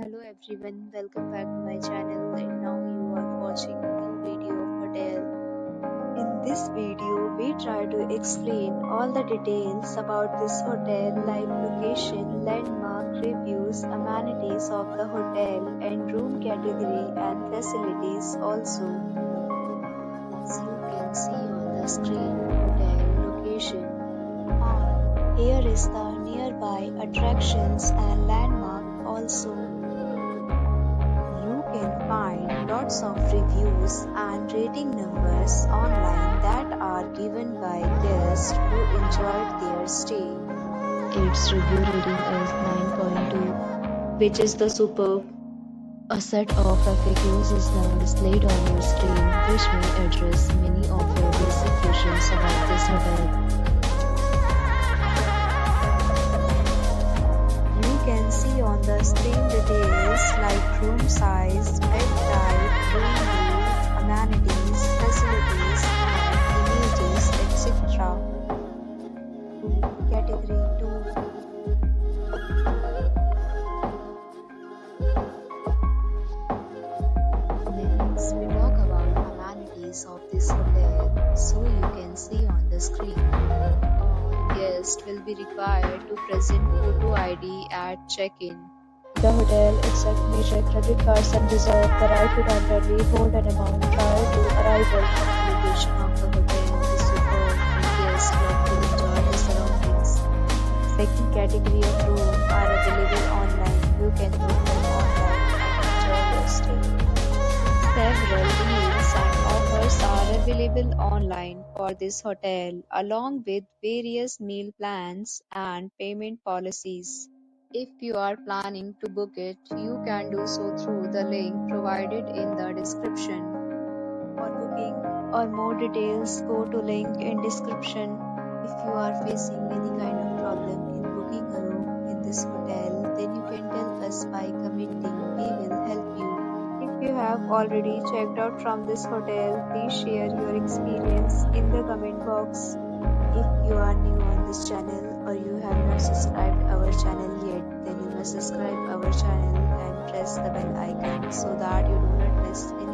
Hello everyone, welcome back to my channel and now you are watching a new video of hotel. In this video, we try to explain all the details about this hotel like location, landmark, reviews, amenities of the hotel and room category and facilities also. As you can see on the screen, hotel location. Here is the nearby attractions and landmark also. You can find lots of reviews and rating numbers online that are given by guests who enjoyed their stay. Its review rating is 9.2, which is the superb. A set of FAQs is now displayed on your screen, which may address many of your basic questions about this hotel. You can see on the screen details like room size, bed type, room view, amenities, facilities, and images, etc. Category 2. Next, we talk about amenities of this hotel, so you can see on the screen. Guests will be required to present photo ID at check-in. The hotel accepts major credit cards and reserves the right to temporarily hold an amount prior to arrival. The location of the hotel is superb and guests love to enjoy the surroundings. Second category of rooms are available online. You can book them online and enjoy your stay. Several deals and offers are available online for this hotel, along with various meal plans and payment policies. If you are planning to book it, you can do so through the link provided in the description. For booking or more details, go to link in description. If you are facing any kind of problem in booking a room in this hotel, then you can tell us by commenting. We will help you. If you have already checked out from this hotel, please share your experience in the comment box. If you are new on this channel or you have not subscribed our channel yet, then you must subscribe our channel and press the bell icon so that you do not miss any